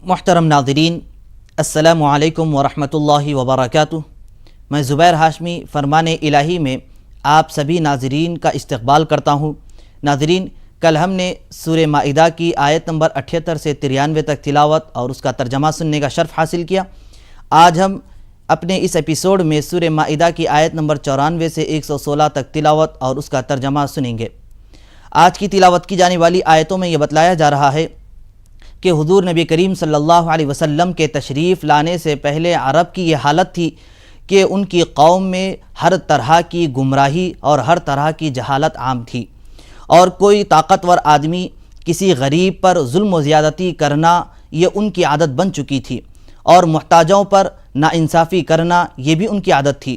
محترم ناظرین، السلام علیکم ورحمۃ اللہ وبرکاتہ۔ میں زبیر ہاشمی فرمان الہی میں آپ سبھی ناظرین کا استقبال کرتا ہوں۔ ناظرین، کل ہم نے سورہ مائدہ کی آیت نمبر 78 سے 93 تک تلاوت اور اس کا ترجمہ سننے کا شرف حاصل کیا۔ آج ہم اپنے اس ایپیسوڈ میں سورہ مائدہ کی آیت نمبر 94 سے 116 تک تلاوت اور اس کا ترجمہ سنیں گے۔ آج کی تلاوت کی جانے والی آیتوں میں یہ بتلایا جا رہا ہے کہ حضور نبی کریم صلی اللہ علیہ وسلم کے تشریف لانے سے پہلے عرب کی یہ حالت تھی کہ ان کی قوم میں ہر طرح کی گمراہی اور ہر طرح کی جہالت عام تھی، اور کوئی طاقتور آدمی کسی غریب پر ظلم و زیادتی کرنا یہ ان کی عادت بن چکی تھی، اور محتاجوں پر ناانصافی کرنا یہ بھی ان کی عادت تھی۔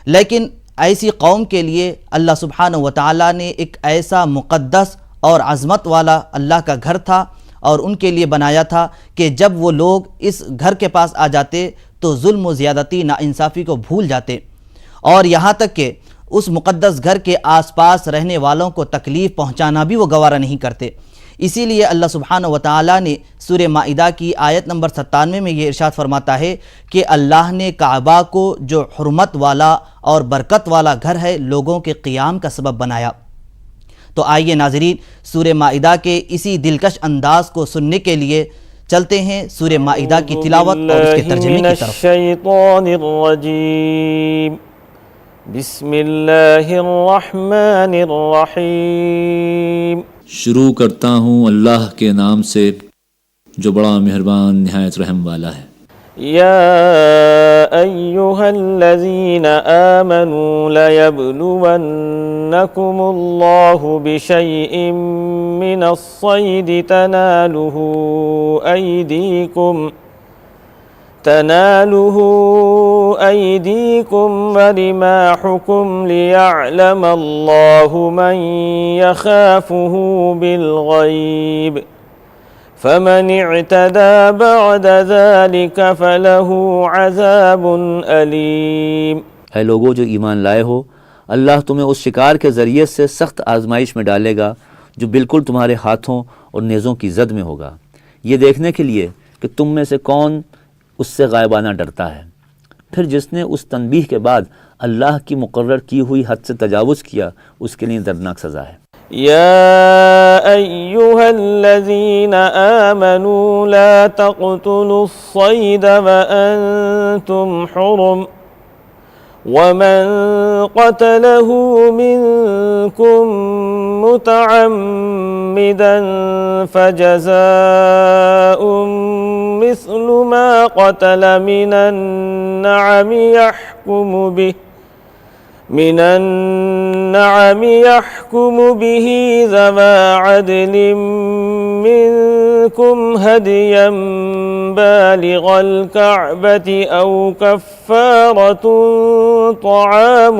لیکن ایسی قوم کے لیے اللہ سبحانہ و تعالیٰ نے ایک ایسا مقدس اور عظمت والا اللہ کا گھر تھا اور ان کے لیے بنایا تھا کہ جب وہ لوگ اس گھر کے پاس آ جاتے تو ظلم و زیادتی ناانصافی کو بھول جاتے، اور یہاں تک کہ اس مقدس گھر کے آس پاس رہنے والوں کو تکلیف پہنچانا بھی وہ گوارہ نہیں کرتے۔ اسی لیے اللہ سبحانہ و تعالیٰ نے سورہ مائدہ کی آیت نمبر 97 میں یہ ارشاد فرماتا ہے کہ اللہ نے کعبہ کو جو حرمت والا اور برکت والا گھر ہے لوگوں کے قیام کا سبب بنایا۔ تو آئیے ناظرین، سورہ مائدہ کے اسی دلکش انداز کو سننے کے لیے چلتے ہیں سورہ مائدہ کی تلاوت اور اس کے ترجمے کی طرف۔ الشیطان الرجیم، بسم اللہ الرحمن الرحیم۔ شروع کرتا ہوں اللہ کے نام سے جو بڑا مہربان نہایت رحم والا ہے۔ یا ایہا الذین آمنوا لیبلونکم اللہ بشیء من الصید تنالہ ایدیکم ورماحکم لیعلم اللہ من یخافہ بالغیب فمن اعتدى بعد ذلك فله عذاب علیم۔ اے لوگو جو ایمان لائے ہو، اللہ تمہیں اس شکار کے ذریعے سے سخت آزمائش میں ڈالے گا جو بالکل تمہارے ہاتھوں اور نیزوں کی زد میں ہوگا، یہ دیکھنے کے لیے کہ تم میں سے کون اس سے غائبانہ ڈرتا ہے۔ پھر جس نے اس تنبیہ کے بعد اللہ کی مقرر کی ہوئی حد سے تجاوز کیا، اس کے لیے دردناک سزا ہے۔ یا ایہا الذین آمنوا لا تقتلوا الصید وانتم حرم ومن قتله منکم متعمدا فجزاء مثل ما قتل من النعم يحكم به ذوى عدل منكم هديا بالغ الكعبة أو كفارة طعام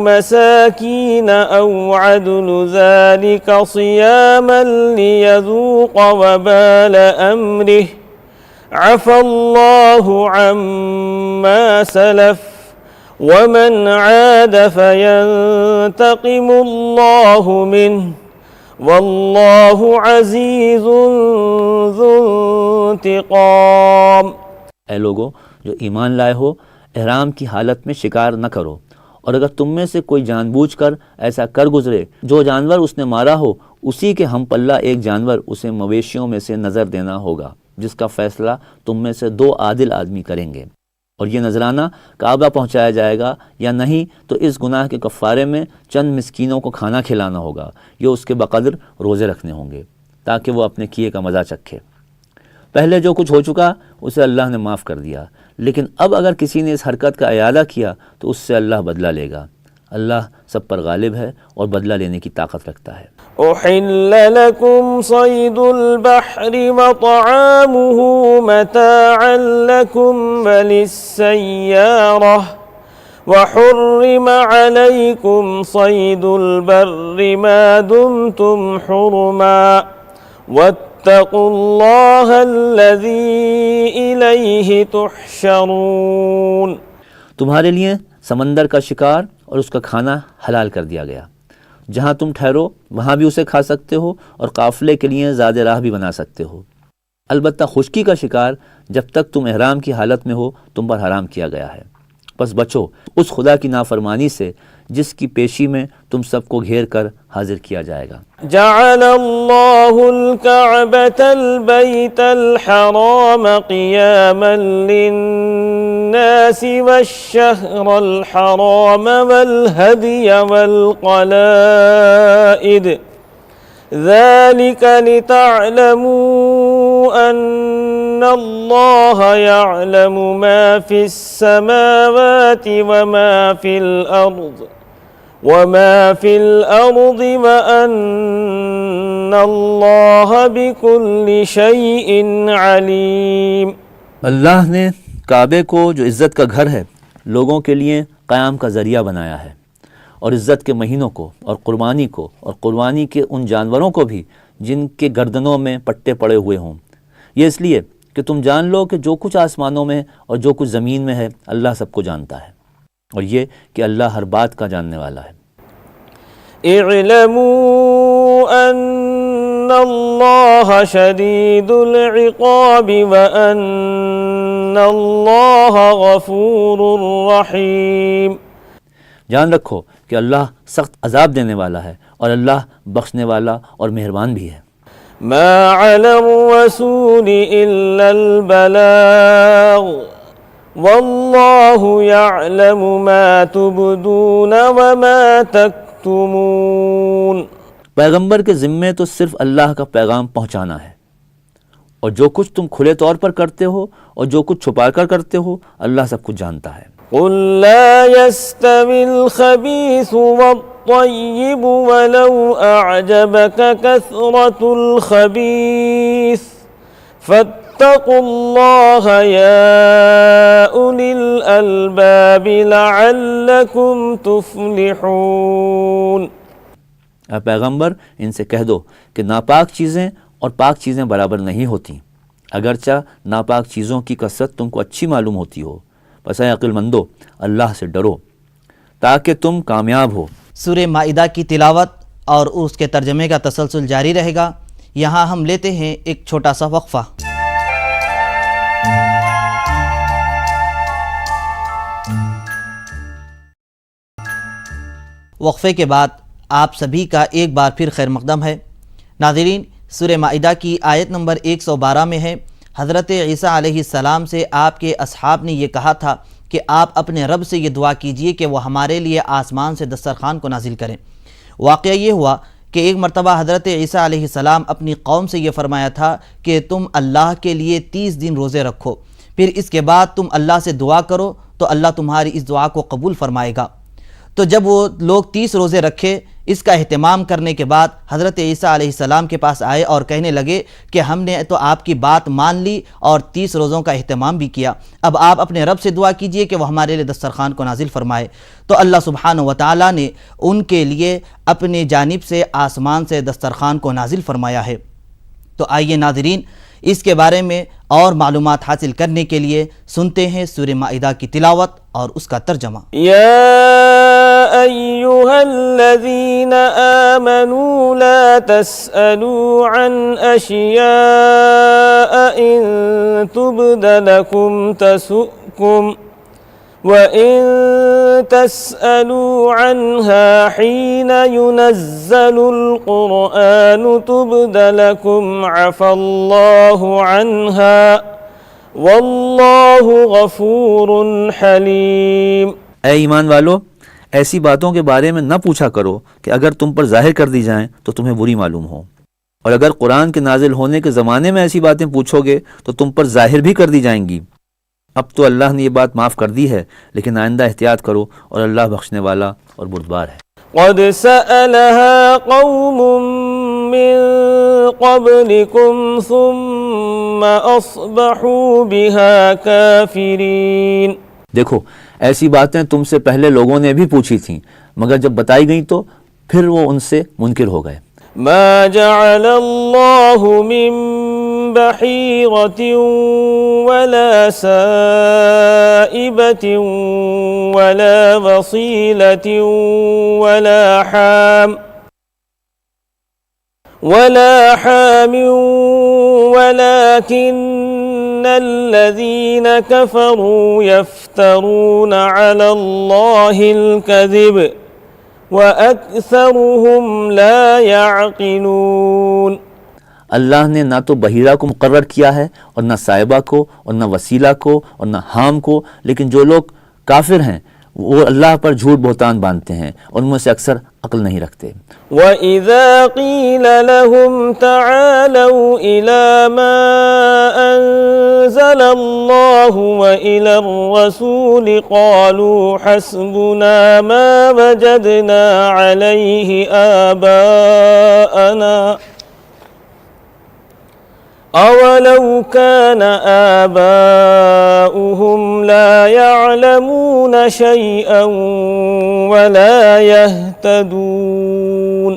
مساكين أو عدل ذلك صياما ليذوق وبال أمره عفى الله عما سلف ومن عاد فينتقم الله منه والله عزيز ذو انتقام۔ اے لوگو جو ایمان لائے ہو، احرام کی حالت میں شکار نہ کرو، اور اگر تم میں سے کوئی جان بوجھ کر ایسا کر گزرے جو جانور اس نے مارا ہو، اسی کے ہم پلہ ایک جانور اسے مویشیوں میں سے نظر دینا ہوگا، جس کا فیصلہ تم میں سے 2 عادل آدمی کریں گے، اور یہ نذرانہ کعبہ پہنچایا جائے گا یا نہیں تو اس گناہ کے کفارے میں چند مسکینوں کو کھانا کھلانا ہوگا، یہ اس کے بقدر روزے رکھنے ہوں گے تاکہ وہ اپنے کیے کا مزہ چکھے۔ پہلے جو کچھ ہو چکا اسے اللہ نے معاف کر دیا، لیکن اب اگر کسی نے اس حرکت کا اعادہ کیا تو اس سے اللہ بدلہ لے گا۔ اللہ سب پر غالب ہے اور بدلہ لینے کی طاقت رکھتا ہے۔ أحل لكم صيد البحر وطعامه متاعا لكم وللسيارة وحرم عليكم صيد البر ما دمتم حرما واتقوا اللہ الذی الیہ تحشرون. تمہارے لیے سمندر کا شکار اور اس کا کھانا حلال کر دیا گیا. جہاں تم ٹھہرو وہاں بھی اسے کھا سکتے ہو اور قافلے کے لیے زاد راہ بھی بنا سکتے ہو. البتہ خشکی کا شکار جب تک تم احرام کی حالت میں ہو تم پر حرام کیا گیا ہے. بس بچو اس خدا کی نافرمانی سے جس کی پیشی میں تم سب کو گھیر کر حاضر کیا جائے گا. جعل اللہ الکعبۃ البیت الحرام قیاما للناس والشہر الحرام والہدی والقلائد ذلك لتعلموا ان اللہ يعلم ما في السماوات وما في الارض وَأَنَّ اللَّهَ بِكُلِّ شَيْءٍ عَلِيمٌ. اللہ نے کعبے کو جو عزت کا گھر ہے لوگوں کے لیے قیام کا ذریعہ بنایا ہے، اور عزت کے مہینوں کو اور قربانی کو اور قربانی کے ان جانوروں کو بھی جن کے گردنوں میں پٹے پڑے ہوئے ہوں. یہ اس لیے کہ تم جان لو کہ جو کچھ آسمانوں میں اور جو کچھ زمین میں ہے اللہ سب کو جانتا ہے، اور یہ کہ اللہ ہر بات کا جاننے والا ہے. اعلموا ان اللہ شدید العقاب وان اللہ غفور رحیم. جان رکھو کہ اللہ سخت عذاب دینے والا ہے اور اللہ بخشنے والا اور مہربان بھی ہے. ما علی الرسول الا البلاغ واللہ یعلم ما تبدون وما تکتمون. پیغمبر کے ذمے تو صرف اللہ کا پیغام پہنچانا ہے، اور جو کچھ تم کھلے طور پر کرتے ہو اور جو کچھ چھپا کر کرتے ہو اللہ سب کچھ جانتا ہے. قل لا يستوي الخبيث والطيب ولو أعجبك كثرة الخبيث فاتقوا الله يا أولي الألباب لعلكم تفلحون. اے پیغمبر ان سے کہہ دو کہ ناپاک چیزیں اور پاک چیزیں برابر نہیں ہوتی، اگرچہ ناپاک چیزوں کی کثرت تم کو اچھی معلوم ہوتی ہو. پس اے عقل مندو اللہ سے ڈرو تاکہ تم کامیاب ہو. سورہ مائدہ کی تلاوت اور اس کے ترجمے کا تسلسل جاری رہے گا. یہاں ہم لیتے ہیں ایک چھوٹا سا وقفہ. وقفے کے بعد آپ سبھی کا ایک بار پھر خیر مقدم ہے. ناظرین، سورہ مائدہ کی آیت نمبر 112 میں ہے، حضرت عیسیٰ علیہ السلام سے آپ کے اصحاب نے یہ کہا تھا کہ آپ اپنے رب سے یہ دعا کیجئے کہ وہ ہمارے لیے آسمان سے دسترخوان کو نازل کریں. واقعہ یہ ہوا کہ ایک مرتبہ حضرت عیسیٰ علیہ السلام اپنی قوم سے یہ فرمایا تھا کہ تم اللہ کے لیے 30 دن روزے رکھو، پھر اس کے بعد تم اللہ سے دعا کرو تو اللہ تمہاری اس دعا کو قبول فرمائے گا. تو جب وہ لوگ 30 روزے رکھے، اس کا اہتمام کرنے کے بعد حضرت عیسیٰ علیہ السلام کے پاس آئے اور کہنے لگے کہ ہم نے تو آپ کی بات مان لی اور 30 روزوں کا اہتمام بھی کیا، اب آپ اپنے رب سے دعا کیجئے کہ وہ ہمارے لیے دسترخوان کو نازل فرمائے. تو اللہ سبحانہ وتعالی نے ان کے لیے اپنی جانب سے آسمان سے دسترخوان کو نازل فرمایا ہے. تو آئیے ناظرین، اس کے بارے میں اور معلومات حاصل کرنے کے لیے سنتے ہیں سورہ مائدہ کی تلاوت اور اس کا ترجمہ. یا ایہا الذین آمنوا لا تسألوا عن اشیاء ان تبد لکم تسؤکم وَإِن تَسْأَلُوا عَنْهَا حِينَ يُنَزَّلُ الْقُرْآنُ تُبْدَ لَكُمْ عَفَا اللَّهُ عَنْهَا وَاللَّهُ غَفُورٌ حَلِيمٌ. اے ایمان والو، ایسی باتوں کے بارے میں نہ پوچھا کرو کہ اگر تم پر ظاہر کر دی جائیں تو تمہیں بری معلوم ہو، اور اگر قرآن کے نازل ہونے کے زمانے میں ایسی باتیں پوچھو گے تو تم پر ظاہر بھی کر دی جائیں گی. اب تو اللہ نے یہ بات معاف کر دی ہے، لیکن آئندہ احتیاط کرو اور اللہ بخشنے والا اور بردبار ہے. قد سألها قوم من قبلكم ثم أصبحوا بها كافرين. دیکھو ایسی باتیں تم سے پہلے لوگوں نے بھی پوچھی تھیں، مگر جب بتائی گئیں تو پھر وہ ان سے منکر ہو گئے. ما جعل الله من بحيرة ولا سائبة ولا وصيلة ولا حام ولكن الذين كفروا يفترون على الله الكذب وَأَكْثَرُهُمْ لَا يَعْقِلُونَ۔ اللہ نے نہ تو بحیرہ کو مقرر کیا ہے اور نہ صائبہ کو اور نہ وسیلہ کو اور نہ حام کو، لیکن جو لوگ کافر ہیں وہ اللہ پر جھوٹ بہتان باندھتے ہیں اور ان میں سے اکثر عقل نہیں رکھتے۔ وَإِذَا قِيلَ لَهُمْ تَعَالَوْا إِلَى مَا أَنزَلَ اللَّهُ وَإِلَى الرَّسُولِ قَالُوا حَسْبُنَا مَا وَجَدْنَا عَلَيْهِ آبَاءَنَا أَوَلَوْ كَانَ آبَاؤُهُمْ لَا يَعْلَمُونَ شَيْئًا وَلَا يَهْتَدُونَ۔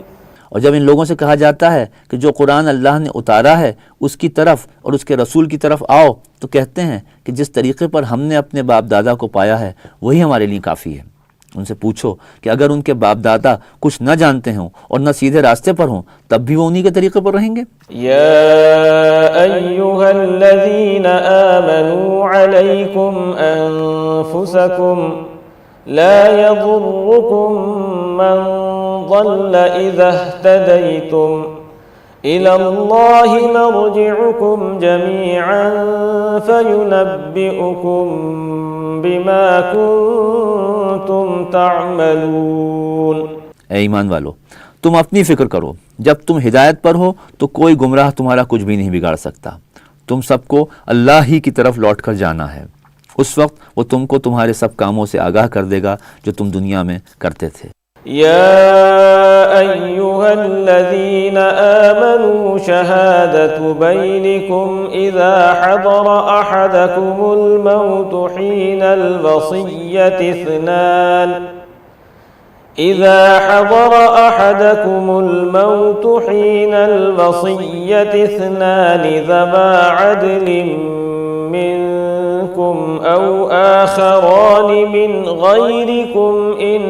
اور جب ان لوگوں سے کہا جاتا ہے کہ جو قرآن اللہ نے اتارا ہے اس کی طرف اور اس کے رسول کی طرف آؤ، تو کہتے ہیں کہ جس طریقے پر ہم نے اپنے باپ دادا کو پایا ہے وہی ہمارے لیے کافی ہے۔ ان سے پوچھو کہ اگر ان کے باپ دادا کچھ نہ جانتے ہوں اور نہ سیدھے راستے پر ہوں تب بھی وہ انہی کے طریقے پر رہیں گے۔ یا ایھا الذین آمنوا علیکم انفسکم لا يضركم من ضل اذا اهتدیتم إلى الله مرجعكم جميعا فينبئكم بما كنتم تعملون۔ اے ایمان والو، تم اپنی فکر کرو، جب تم ہدایت پر ہو تو کوئی گمراہ تمہارا کچھ بھی نہیں بگاڑ سکتا۔ تم سب کو اللہ ہی کی طرف لوٹ کر جانا ہے، اس وقت وہ تم کو تمہارے سب کاموں سے آگاہ کر دے گا جو تم دنیا میں کرتے تھے۔ يا أيها الذين آمنوا شهادة بينكم إذا حضر أحدكم الموت حين الوصية اثنان ذوى عدل منكم أو آخران من غيركم إن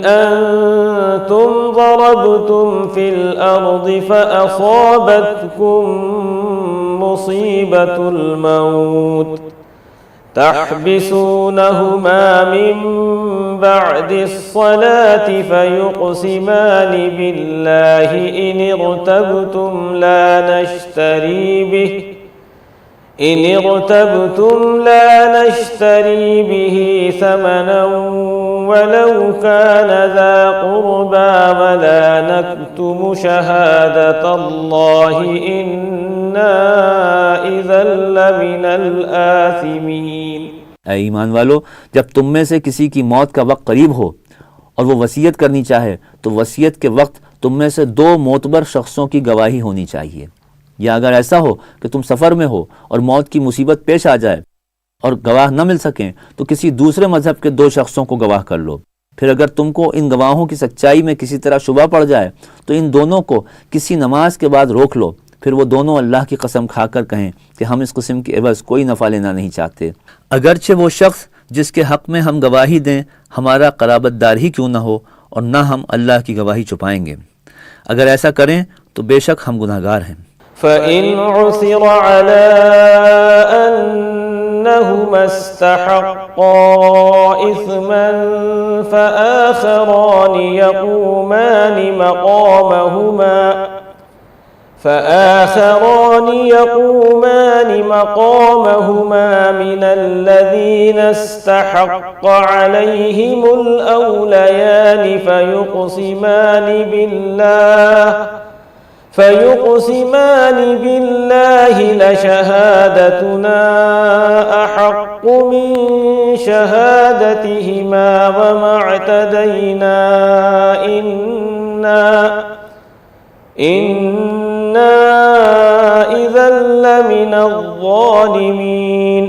أنتم ضربتم في الأرض فأصابتكم مصيبة الموت تحبسونهما من بعد الصلاة فيقسمان بالله إن ارتبتم لا نشتري به ثمنا ولو كان ذا قربى ولا نكتم شهادة الله إنا إذا لمن الآثمين۔ اے ایمان والو، جب تم میں سے کسی کی موت کا وقت قریب ہو اور وہ وصیت کرنی چاہے تو وصیت کے وقت تم میں سے دو معتبر شخصوں کی گواہی ہونی چاہیے، یا اگر ایسا ہو کہ تم سفر میں ہو اور موت کی مصیبت پیش آ جائے اور گواہ نہ مل سکیں تو کسی دوسرے مذہب کے دو شخصوں کو گواہ کر لو۔ پھر اگر تم کو ان گواہوں کی سچائی میں کسی طرح شبہ پڑ جائے تو ان دونوں کو کسی نماز کے بعد روک لو، پھر وہ دونوں اللہ کی قسم کھا کر کہیں کہ ہم اس قسم کی عوض کوئی نفع لینا نہیں چاہتے، اگرچہ وہ شخص جس کے حق میں ہم گواہی دیں ہمارا قرابت دار ہی کیوں نہ ہو، اور نہ ہم اللہ کی گواہی چھپائیں گے۔ اگر ایسا کریں تو بے شک ہم گناہ گار ہیں۔ فَإِنْ عُثِرَ عَلَىٰ أَنَّهُمَا اسْتَحَقَّا إِثْمًا فَآخَرَانِ يقومان مقامهما من الذين استحق عليهم الأوليان فيقسمان بالله لشهادتنا أحق من شهادتهما وما اعتدينا إنا إذا لمن الظالمين۔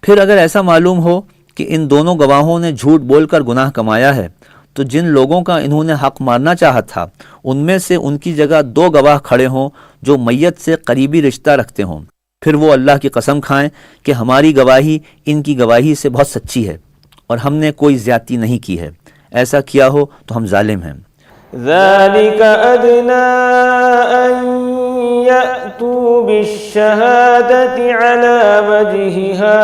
پھر اگر ایسا معلوم ہو کہ ان دونوں گواہوں نے جھوٹ بول کر گناہ کمایا ہے تو جن لوگوں کا انہوں نے حق مارنا چاہا تھا ان میں سے ان کی جگہ 2 گواہ کھڑے ہوں جو میت سے قریبی رشتہ رکھتے ہوں، پھر وہ اللہ کی قسم کھائیں کہ ہماری گواہی ان کی گواہی سے بہت سچی ہے اور ہم نے کوئی زیادتی نہیں کی ہے، ایسا کیا ہو تو ہم ظالم ہیں۔ ذلك أدنى أن يأتوا بالشهادة على وجهها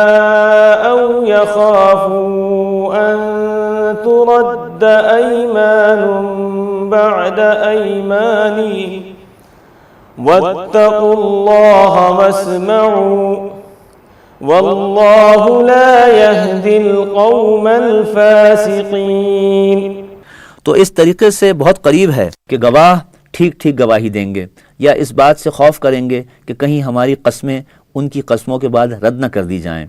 أو يخافوا أن ترد أيمان بعد أيمانهم واتقوا الله واسمعوا والله لا يهدي القوم الفاسقين۔ تو اس طریقے سے بہت قریب ہے کہ گواہ ٹھیک ٹھیک گواہی دیں گے یا اس بات سے خوف کریں گے کہ کہیں ہماری قسمیں ان کی قسموں کے بعد رد نہ کر دی جائیں۔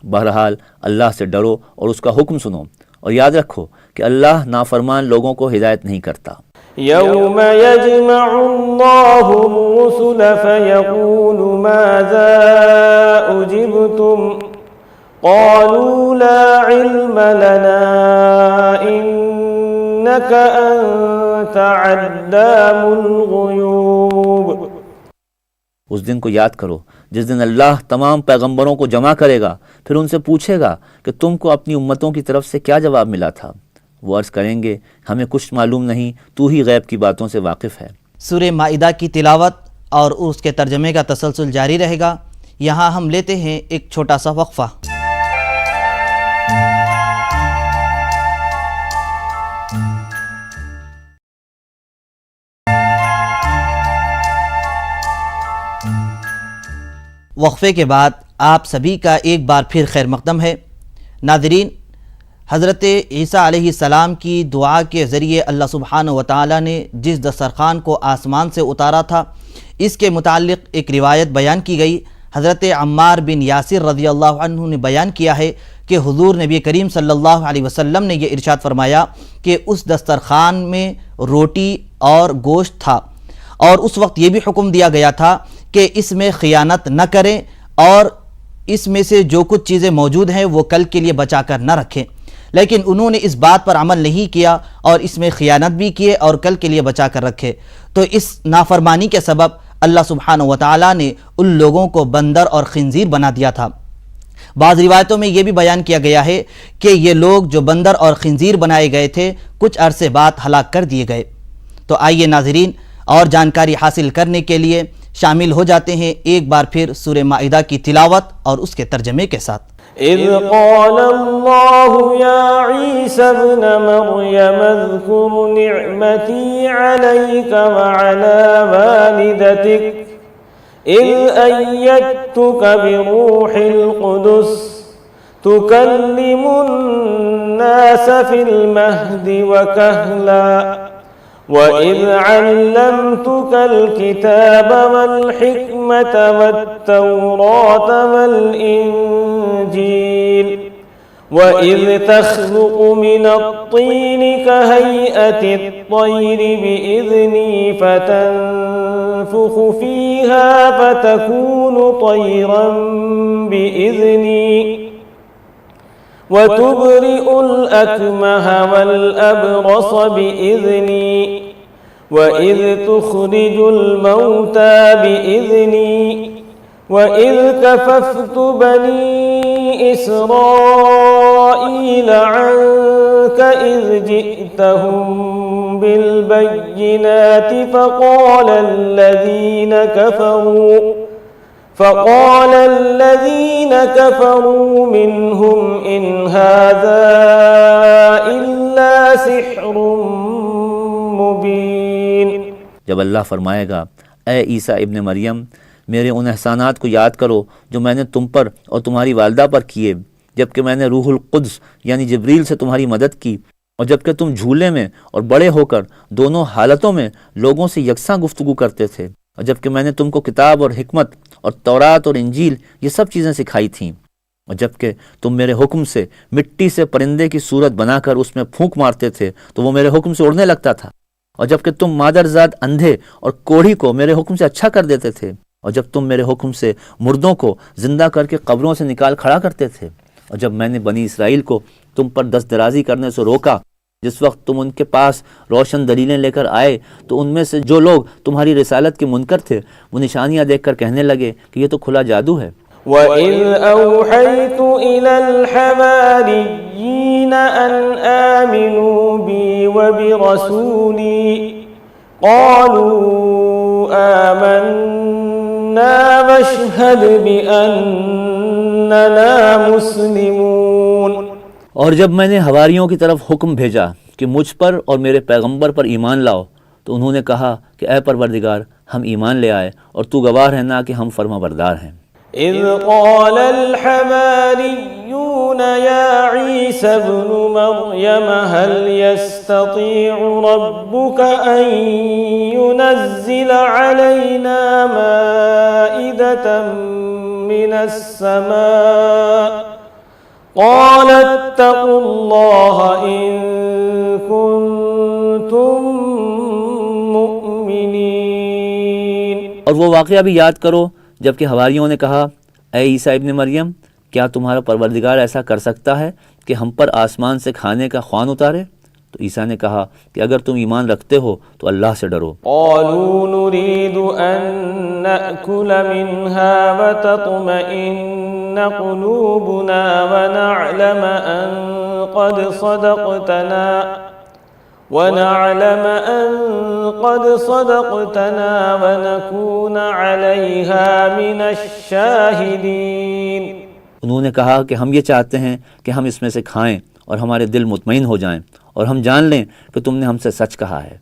بہرحال اللہ سے ڈرو اور اس کا حکم سنو اور یاد رکھو کہ اللہ نافرمان لوگوں کو ہدایت نہیں کرتا۔ يوم يجمع الله الرسل فيقول ماذا أجبتم قالوا لا علم لنا إنك أنت علام الغيوب۔ اس دن کو یاد کرو جس دن اللہ تمام پیغمبروں کو جمع کرے گا، پھر ان سے پوچھے گا کہ تم کو اپنی امتوں کی طرف سے کیا جواب ملا تھا۔ وہ عرض کریں گے ہمیں کچھ معلوم نہیں، تو ہی غیب کی باتوں سے واقف ہے۔ سورہ مائدہ کی تلاوت اور اس کے ترجمے کا تسلسل جاری رہے گا۔ یہاں ہم لیتے ہیں ایک چھوٹا سا وقفہ۔ وقفے کے بعد آپ سبھی کا ایک بار پھر خیر مقدم ہے۔ ناظرین، حضرت عیسیٰ علیہ السلام کی دعا کے ذریعے اللہ سبحانہ و تعالی نے جس دسترخوان کو آسمان سے اتارا تھا، اس کے متعلق ایک روایت بیان کی گئی۔ حضرت عمار بن یاسر رضی اللہ عنہ نے بیان کیا ہے کہ حضور نبی کریم صلی اللہ علیہ وسلم نے یہ ارشاد فرمایا کہ اس دسترخوان میں روٹی اور گوشت تھا، اور اس وقت یہ بھی حکم دیا گیا تھا کہ اس میں خیانت نہ کریں اور اس میں سے جو کچھ چیزیں موجود ہیں وہ کل کے لیے بچا کر نہ رکھیں، لیکن انہوں نے اس بات پر عمل نہیں کیا اور اس میں خیانت بھی کیے اور کل کے لیے بچا کر رکھے، تو اس نافرمانی کے سبب اللہ سبحانہ و تعالیٰ نے ان لوگوں کو بندر اور خنزیر بنا دیا تھا۔ بعض روایتوں میں یہ بھی بیان کیا گیا ہے کہ یہ لوگ جو بندر اور خنزیر بنائے گئے تھے کچھ عرصے بعد ہلاک کر دیے گئے۔ تو آئیے ناظرین، اور جانکاری حاصل کرنے کے لیے شامل ہو جاتے ہیں ایک بار پھر سورہ مائدہ کی تلاوت اور اس کے ترجمے کے ساتھ۔ اذ قال اللہ یا عیسی ابن مریم اذکر نعمتی علیک وعلی والدتک اذ ایدتک بروح القدس تکلم الناس فی المہد وکہلا وَإِذْ عَلَّمْتُكَ الْكِتَابَ وَالْحِكْمَةَ وَالتَّوْرَاةَ وَالْإِنْجِيلَ وَإِذْ تَخْلُقُ مِنَ الطِّينِ كَهَيْئَةِ الطَّيْرِ بِإِذْنِي فَتَنفُخُ فِيهَا فَتَكُونُ طَيْرًا بِإِذْنِي وَتُبْرِئُ الْأَكْمَهَ وَالْأَبْرَصَ بِإِذْنِي وَإِذْ تُخْرِجُ الْمَوْتَى بِإِذْنِي وَإِذْ كَفَفْتُ بَنِي إِسْرَائِيلَ عَنْكَ إِذْ جِئْتَهُمْ بِالْبَيِّنَاتِ فَقَالَ الذين كفروا منهم إن هذا إلا سحر مبين۔ جب اللہ فرمائے گا اے عیسیٰ ابن مریم، میرے ان احسانات کو یاد کرو جو میں نے تم پر اور تمہاری والدہ پر کیے، جبکہ میں نے روح القدس یعنی جبریل سے تمہاری مدد کی، اور جبکہ تم جھولے میں اور بڑے ہو کر دونوں حالتوں میں لوگوں سے یکساں گفتگو کرتے تھے، اور جبکہ میں نے تم کو کتاب اور حکمت اور تورات اور انجیل یہ سب چیزیں سکھائی تھیں، اور جبکہ تم میرے حکم سے مٹی سے پرندے کی صورت بنا کر اس میں پھونک مارتے تھے تو وہ میرے حکم سے اڑنے لگتا تھا، اور جبکہ تم مادرزاد اندھے اور کوڑھی کو میرے حکم سے اچھا کر دیتے تھے، اور جب تم میرے حکم سے مردوں کو زندہ کر کے قبروں سے نکال کھڑا کرتے تھے، اور جب میں نے بنی اسرائیل کو تم پر دست درازی کرنے سے روکا جس وقت تم ان کے پاس روشن دلیلیں لے کر آئے تو ان میں سے جو لوگ تمہاری رسالت کے منکر تھے وہ نشانیاں دیکھ کر کہنے لگے کہ یہ تو کھلا جادو ہے۔ وَإِذْ أَوْحَيْتُ إِلَى الْحَوَارِيِّينَ أَنْ آمِنُوا بِي وَبِرَسُولِي قَالُوا آمَنَّا وَاشْهَدْ بِأَنَّنَا مُسْلِمُونَ۔ اور جب میں نے حواریوں کی طرف حکم بھیجا کہ مجھ پر اور میرے پیغمبر پر ایمان لاؤ تو انہوں نے کہا کہ اے پروردگار ہم ایمان لے آئے اور تو گواہ رہنا کہ ہم فرما بردار ہیں۔ اذ قال الحواريون يا عيسى ابن مريم هل يستطيع ربك أن ينزل علينا مائدة من السماء قال اتقوا الله إن كنتم مؤمنين۔ اور وہ واقعہ بھی یاد کرو جبکہ حواریوں نے کہا اے عیسیٰ ابن مریم کیا تمہارا پروردگار ایسا کر سکتا ہے کہ ہم پر آسمان سے کھانے کا خوان اتارے؟ تو عیسیٰ نے کہا کہ اگر تم ایمان رکھتے ہو تو اللہ سے ڈرو۔ قالوا نريد أن نأكل منها وتطمئن قلوبنا ونعلم أن قد صدقتنا ونكون عليها من الشاهدين۔ انہوں نے کہا کہ ہم یہ چاہتے ہیں کہ ہم اس میں سے کھائیں اور ہمارے دل مطمئن ہو جائیں اور ہم جان لیں کہ تم نے ہم سے سچ کہا ہے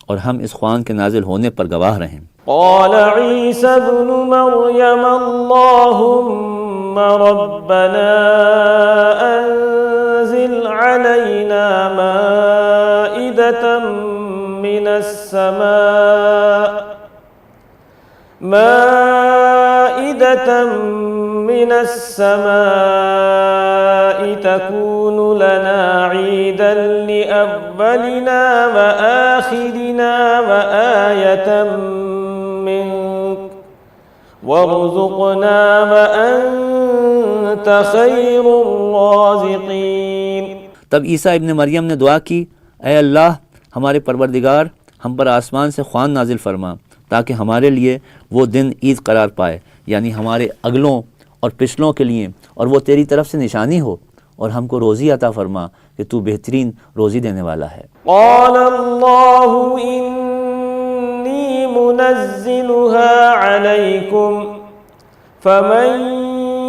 اور ہم اس خوان کے نازل ہونے پر گواہ رہیں۔ قال عيسى ابن مريم اللهم ربنا أنزل علينا مائدة من السماء تكون لنا عيدا لأولنا وآخرنا وآية منك وارزقنا وأنت خير الرازقين۔ تب عیسیٰ ابن مریم نے دعا کی اے اللہ ہمارے پروردگار ہم پر آسمان سے خوان نازل فرما تاکہ ہمارے لیے وہ دن عید قرار پائے، یعنی ہمارے اگلوں اور پچھلوں کے لیے، اور وہ تیری طرف سے نشانی ہو، اور ہم کو روزی عطا فرما کہ تو بہترین روزی دینے والا ہے۔ قال اللہ انی منزلها علیکم فمن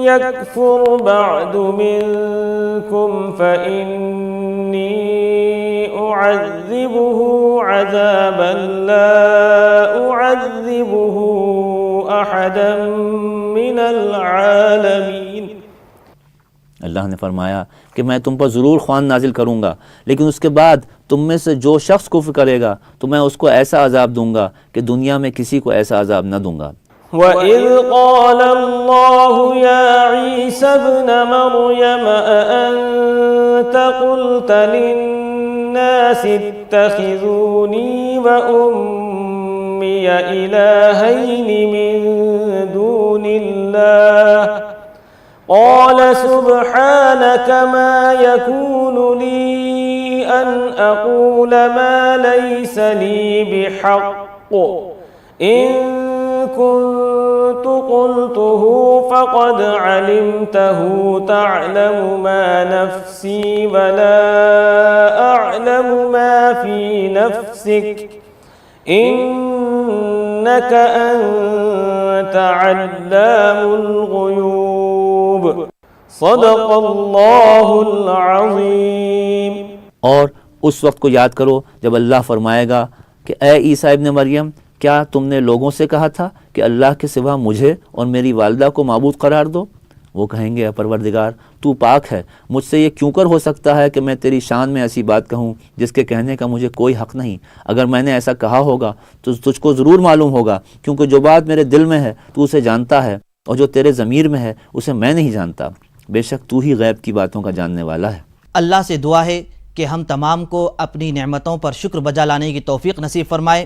یکفر بعد منکم فإنی أعذبه عذابا لا أعذبه أحدا من العالمين۔ اللہ نے فرمایا کہ میں تم پر ضرور خوان نازل کروں گا، لیکن اس کے بعد تم میں سے جو شخص کفر کرے گا تو میں اس کو ایسا عذاب دوں گا کہ دنیا میں کسی کو ایسا عذاب نہ دوں گا۔ وَإِذْ قَالَ اللَّهُ يَا عِيسَى ابْنَ مَرْيَمَ أَأَنْتَ قُلْتَ لِلنَّاسِ اتَّخِذُونِي وَأُمِّيَ إِلَٰهَيْنِ مِن دُونِ اللَّهِ قَالَ سُبْحَانَكَ مَا يَكُونُ لِي أَنْ أَقُولَ مَا لَيْسَ لِي بِحَقٍّ إِن كنت قلته فقد علمته تعلم ما نفسي ولا أعلم ما في نفسك إنك أنت علام الغيوب صدق الله العظيم۔ اور اس وقت کو یاد کرو جب اللہ فرمائے گا کہ اے عیسیٰ ابن مریم کیا تم نے لوگوں سے کہا تھا کہ اللہ کے سوا مجھے اور میری والدہ کو معبود قرار دو؟ وہ کہیں گے اے پروردگار تو پاک ہے، مجھ سے یہ کیوں کر ہو سکتا ہے کہ میں تیری شان میں ایسی بات کہوں جس کے کہنے کا مجھے کوئی حق نہیں۔ اگر میں نے ایسا کہا ہوگا تو تجھ کو ضرور معلوم ہوگا، کیونکہ جو بات میرے دل میں ہے تو اسے جانتا ہے، اور جو تیرے ضمیر میں ہے اسے میں نہیں جانتا، بے شک تو ہی غیب کی باتوں کا جاننے والا ہے۔ اللہ سے دعا ہے کہ ہم تمام کو اپنی نعمتوں پر شکر بجا لانے کی توفیق نصیب فرمائے۔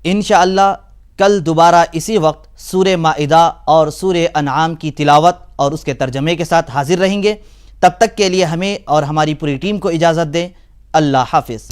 انشاءاللہ کل دوبارہ اسی وقت سورہ مائدہ اور سورہ انعام کی تلاوت اور اس کے ترجمے کے ساتھ حاضر رہیں گے۔ تب تک کے لیے ہمیں اور ہماری پوری ٹیم کو اجازت دیں۔ اللہ حافظ۔